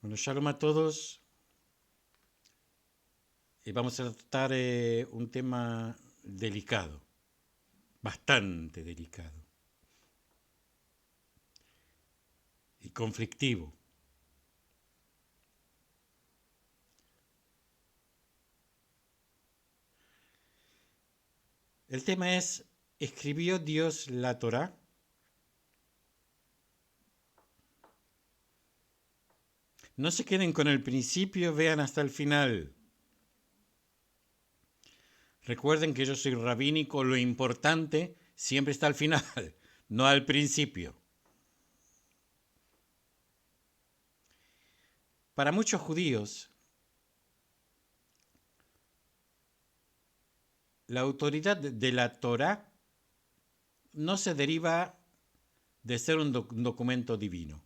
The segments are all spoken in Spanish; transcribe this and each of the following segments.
Bueno, shalom a todos. Vamos a tratar un tema delicado, bastante delicado y conflictivo. El tema es, ¿escribió Dios la Torá? No se queden con el principio, vean hasta el final. Recuerden que yo soy rabínico, lo importante siempre está al final, no al principio. Para muchos judíos, la autoridad de la Torá no se deriva de ser un documento divino.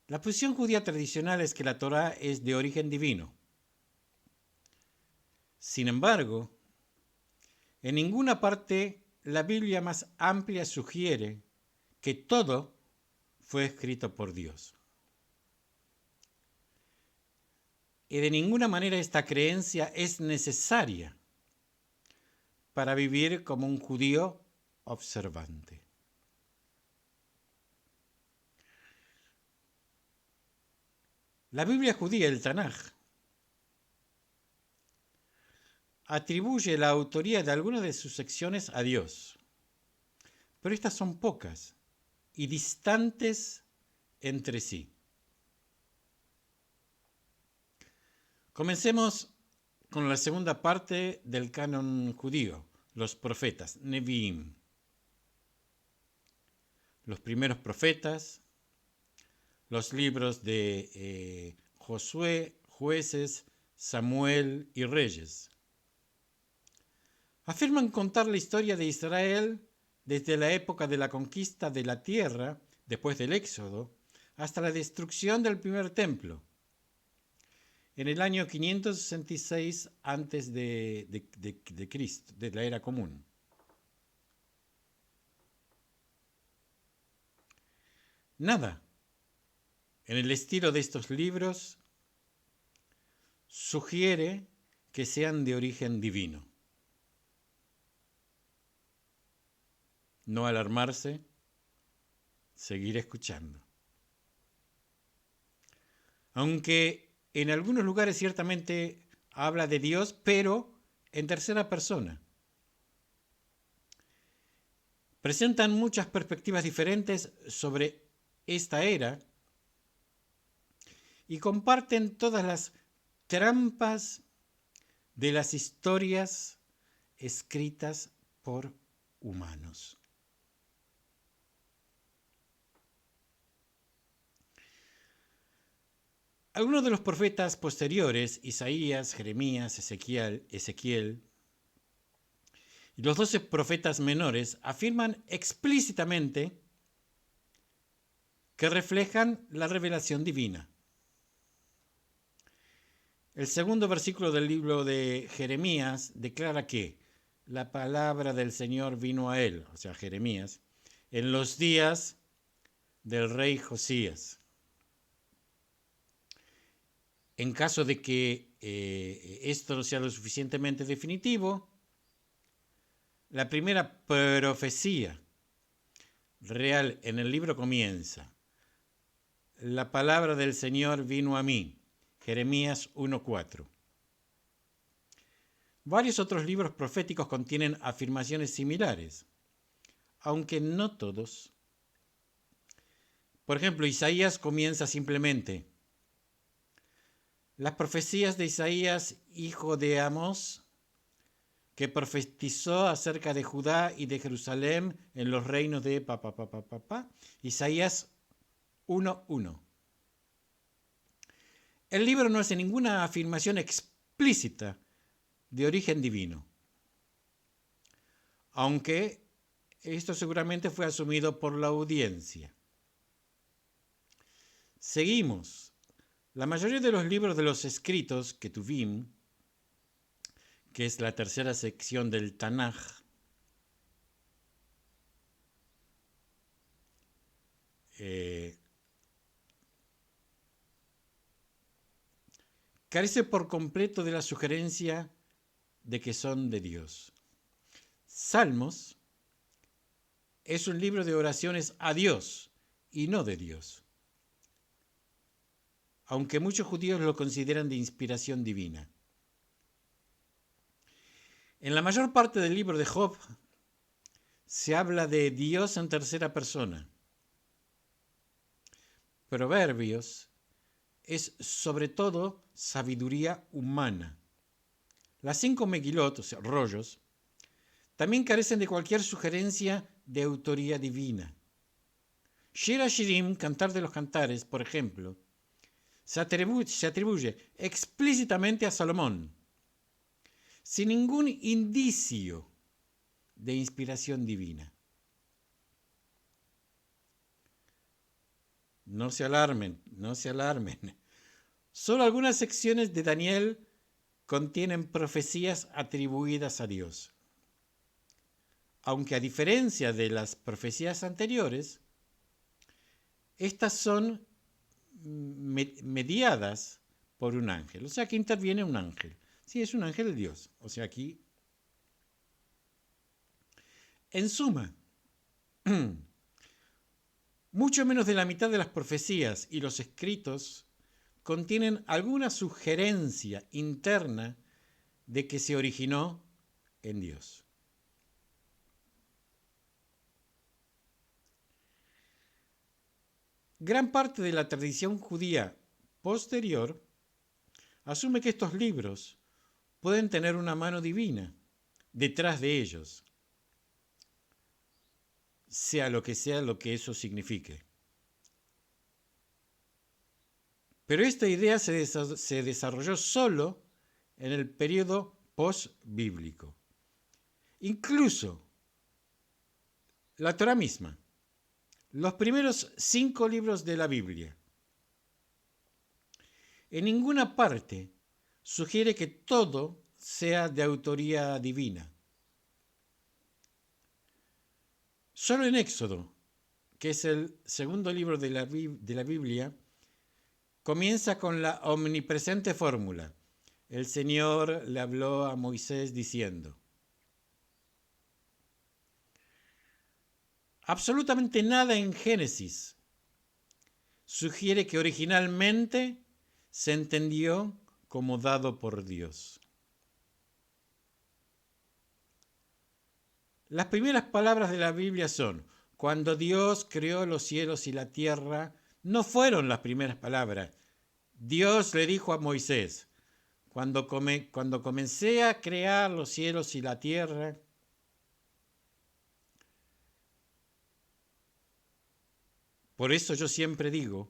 La posición judía tradicional es que la Torá es de origen divino. Sin embargo, en ninguna parte la Biblia más amplia sugiere que todo fue escrito por Dios. Y de ninguna manera esta creencia es necesaria para vivir como un judío observante. La Biblia judía, el Tanaj, atribuye la autoría de algunas de sus secciones a Dios, pero estas son pocas y distantes entre sí. Comencemos con la segunda parte del canon judío, los profetas, Nevi'im. Los primeros profetas, los libros de Josué, Jueces, Samuel y Reyes. Afirman contar la historia de Israel desde la época de la conquista de la tierra, después del Éxodo, hasta la destrucción del primer templo, en el año 566 antes de Cristo, de la era común. Nada en el estilo de estos libros sugiere que sean de origen divino. No alarmarse, seguir escuchando. Aunque en algunos lugares ciertamente habla de Dios, pero en tercera persona. Presentan muchas perspectivas diferentes sobre esta era y comparten todas las trampas de las historias escritas por humanos. Algunos de los profetas posteriores, Isaías, Jeremías, Ezequiel, y los 12 profetas menores afirman explícitamente que reflejan la revelación divina. El segundo versículo del libro de Jeremías declara que la palabra del Señor vino a él, o sea, Jeremías, en los días del rey Josías. En caso de que esto no sea lo suficientemente definitivo, la primera profecía real en el libro comienza: la palabra del Señor vino a mí, Jeremías 1:4. Varios otros libros proféticos contienen afirmaciones similares, aunque no todos. Por ejemplo, Isaías comienza simplemente: las profecías de Isaías, hijo de Amós, que profetizó acerca de Judá y de Jerusalén en los reinos de Isaías 1:1. El libro no hace ninguna afirmación explícita de origen divino, aunque esto seguramente fue asumido por la audiencia. Seguimos. La mayoría de los libros de los escritos, Ketuvim, que es la tercera sección del Tanaj, carece por completo de la sugerencia de que son de Dios. Salmos es un libro de oraciones a Dios y no de Dios, aunque muchos judíos lo consideran de inspiración divina. En la mayor parte del libro de Job se habla de Dios en tercera persona. Proverbios es sobre todo sabiduría humana. Las 5 Megilot, o sea, rollos, también carecen de cualquier sugerencia de autoría divina. Shir HaShirim, Cantar de los Cantares, por ejemplo, se atribuye explícitamente a Salomón, sin ningún indicio de inspiración divina. No se alarmen. Solo algunas secciones de Daniel contienen profecías atribuidas a Dios. Aunque a diferencia de las profecías anteriores, estas son mediadas por un ángel. O sea que interviene un ángel. Sí, es un ángel de Dios. O sea, aquí. En suma, mucho menos de la mitad de las profecías y los escritos contienen alguna sugerencia interna de que se originó en Dios. Gran parte de la tradición judía posterior asume que estos libros pueden tener una mano divina detrás de ellos, sea lo que eso signifique. Pero esta idea se desarrolló solo en el periodo post-bíblico. Incluso la Torá misma, los primeros 5 libros de la Biblia, en ninguna parte sugiere que todo sea de autoría divina. Solo en Éxodo, que es el segundo libro de la Biblia, comienza con la omnipresente fórmula. El Señor le habló a Moisés diciendo. Absolutamente nada en Génesis sugiere que originalmente se entendió como dado por Dios. Las primeras palabras de la Biblia son, cuando Dios creó los cielos y la tierra, no fueron las primeras palabras. Dios le dijo a Moisés, cuando comencé a crear los cielos y la tierra, por eso yo siempre digo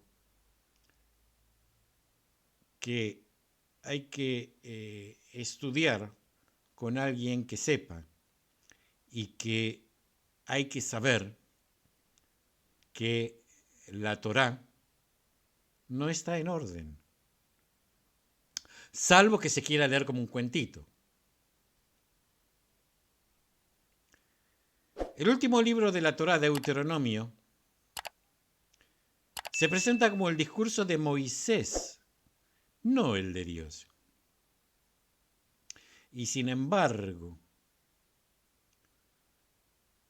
que hay que estudiar con alguien que sepa y que hay que saber que la Torá no está en orden, salvo que se quiera leer como un cuentito. El último libro de la Torá, Deuteronomio, se presenta como el discurso de Moisés, no el de Dios. Y sin embargo,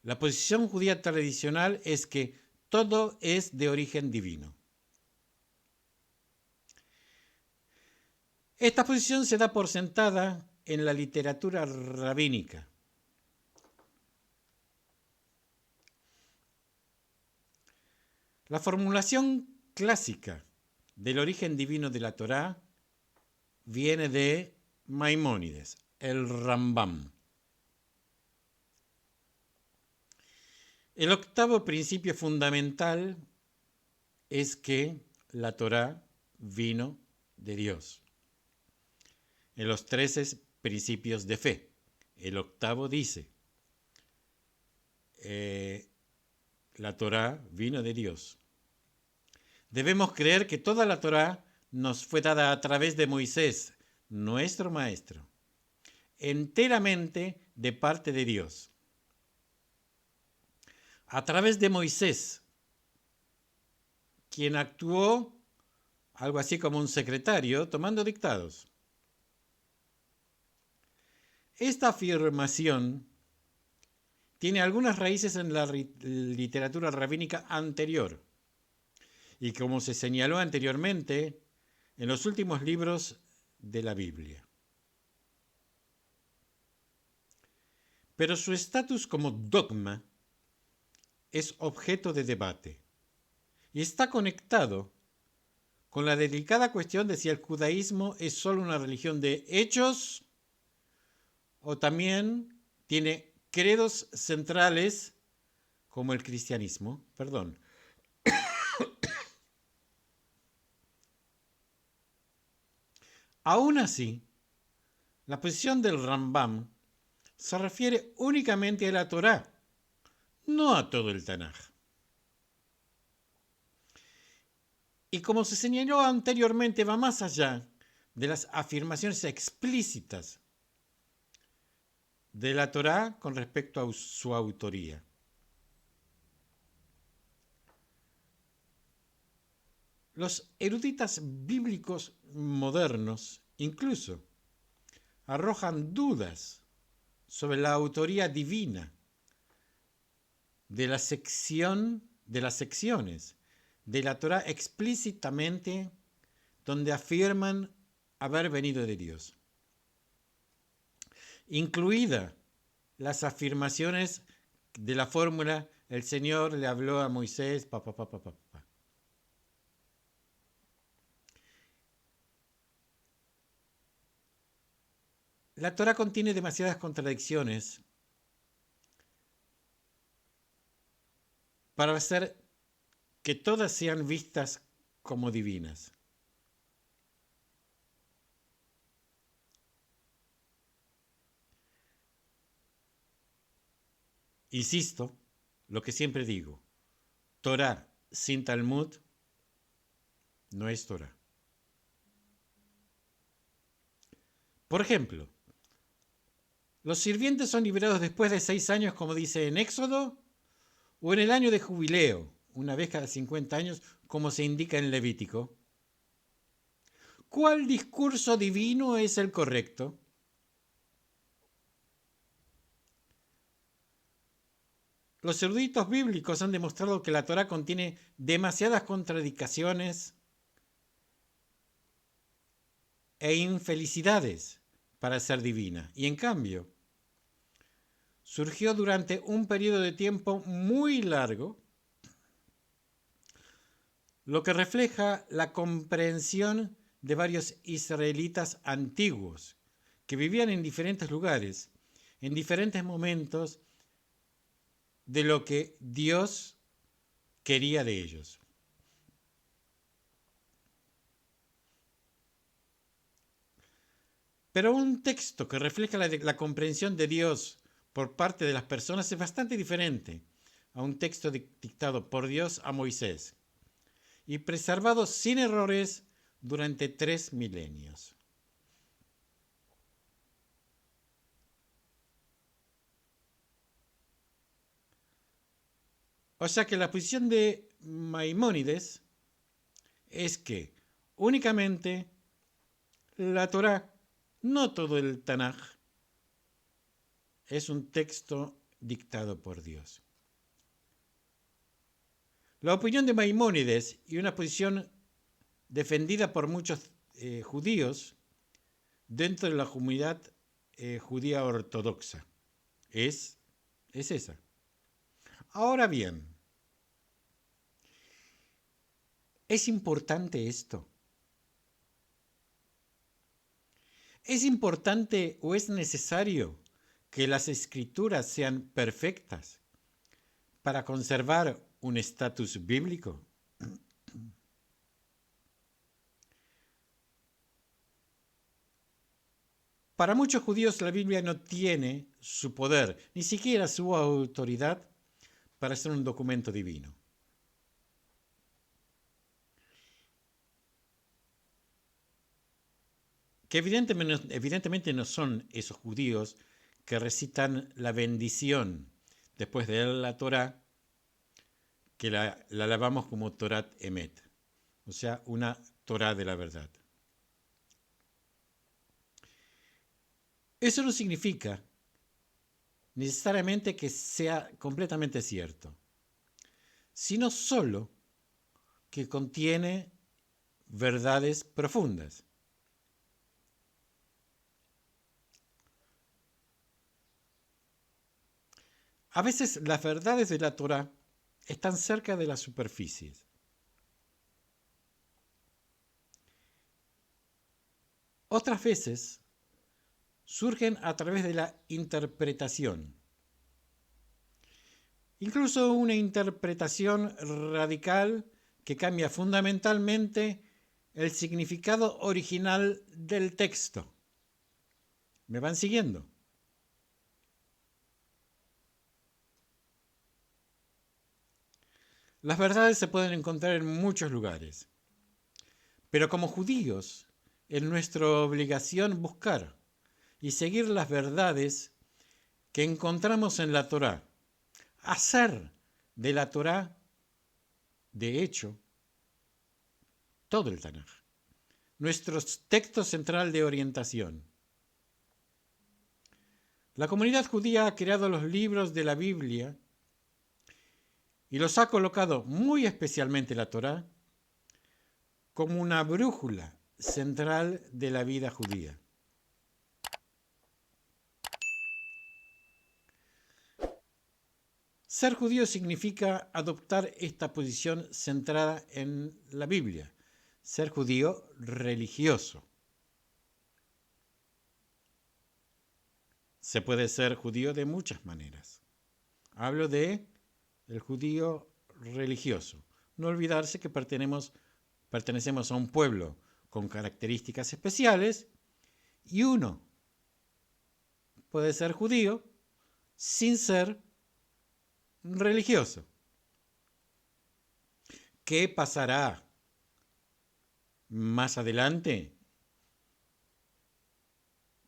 la posición judía tradicional es que todo es de origen divino. Esta posición se da por sentada en la literatura rabínica. La formulación clásica del origen divino de la Torá viene de Maimónides, el Rambam. El octavo principio fundamental es que la Torá vino de Dios. En los 13 principios de fe, el octavo dice, la Torá vino de Dios. Debemos creer que toda la Torá nos fue dada a través de Moisés, nuestro maestro, enteramente de parte de Dios. A través de Moisés, quien actuó algo así como un secretario tomando dictados. Esta afirmación tiene algunas raíces en la literatura rabínica anterior y, como se señaló anteriormente, en los últimos libros de la Biblia. Pero su estatus como dogma es objeto de debate y está conectado con la delicada cuestión de si el judaísmo es solo una religión de hechos o también tiene credos centrales como el cristianismo. Perdón. Aún así, la posición del Rambam se refiere únicamente a la Torá, no a todo el Tanaj. Y como se señaló anteriormente, va más allá de las afirmaciones explícitas de la Torá con respecto a su autoría. Los eruditas bíblicos modernos incluso arrojan dudas sobre la autoría divina de las secciones de la Torá explícitamente donde afirman haber venido de Dios, incluida las afirmaciones de la fórmula el Señor le habló a Moisés, La Torá contiene demasiadas contradicciones para hacer que todas sean vistas como divinas. Insisto, lo que siempre digo, Torá sin Talmud no es Torá. Por ejemplo, ¿los sirvientes son liberados después de 6 años, como dice en Éxodo, o en el año de jubileo, una vez cada 50 años, como se indica en Levítico? ¿Cuál discurso divino es el correcto? Los eruditos bíblicos han demostrado que la Torá contiene demasiadas contradicciones e infelicidades para ser divina. Y en cambio, surgió durante un periodo de tiempo muy largo, lo que refleja la comprensión de varios israelitas antiguos que vivían en diferentes lugares, en diferentes momentos de lo que Dios quería de ellos. Pero un texto que refleja la comprensión de Dios por parte de las personas es bastante diferente a un texto dictado por Dios a Moisés y preservado sin errores durante 3 milenios. O sea que la posición de Maimónides es que únicamente la Torá, no todo el Tanaj, es un texto dictado por Dios. La opinión de Maimónides y una posición defendida por muchos judíos dentro de la comunidad judía ortodoxa es esa. Ahora bien, ¿es importante esto? ¿Es importante o es necesario que las escrituras sean perfectas para conservar un estatus bíblico? Para muchos judíos la Biblia no tiene su poder, ni siquiera su autoridad para ser un documento divino. Que evidentemente no son esos judíos que recitan la bendición después de leer la Torá, que la alabamos como Torat Emet. o sea, una Torá de la verdad. Eso no significa necesariamente que sea completamente cierto, sino solo que contiene verdades profundas. A veces las verdades de la Torá están cerca de las superficies. Otras veces surgen a través de la interpretación. Incluso una interpretación radical que cambia fundamentalmente el significado original del texto. ¿Me van siguiendo? Las verdades se pueden encontrar en muchos lugares, pero como judíos es nuestra obligación buscar y seguir las verdades que encontramos en la Torá, hacer de la Torá, de hecho, todo el Tanaj, nuestro texto central de orientación. La comunidad judía ha creado los libros de la Biblia y los ha colocado, muy especialmente la Torá, como una brújula central de la vida judía. Ser judío significa adoptar esta posición centrada en la Biblia, ser judío religioso. Se puede ser judío de muchas maneras. Hablo de el judío religioso. No olvidarse que pertenecemos a un pueblo con características especiales y uno puede ser judío sin ser religioso. ¿Qué pasará más adelante?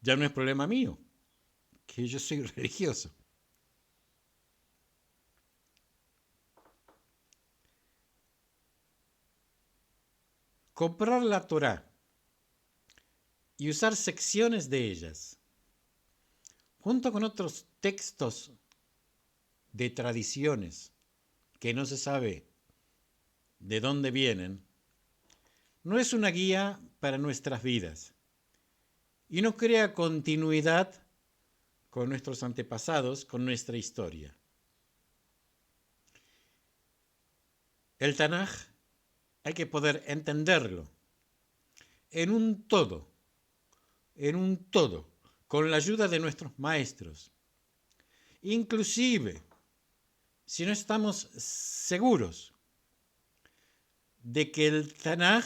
Ya no es problema mío, que yo soy religioso. Comprar la Torá y usar secciones de ellas, junto con otros textos de tradiciones que no se sabe de dónde vienen, no es una guía para nuestras vidas y no crea continuidad con nuestros antepasados, con nuestra historia. El Tanaj hay que poder entenderlo en un todo, con la ayuda de nuestros maestros. Inclusive, si no estamos seguros de que el Tanaj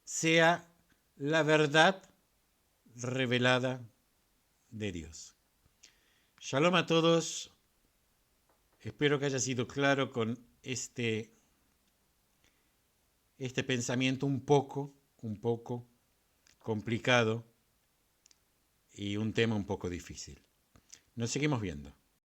sea la verdad revelada de Dios. Shalom a todos. Espero que haya sido claro con este pensamiento un poco complicado y un tema un poco difícil. Nos seguimos viendo.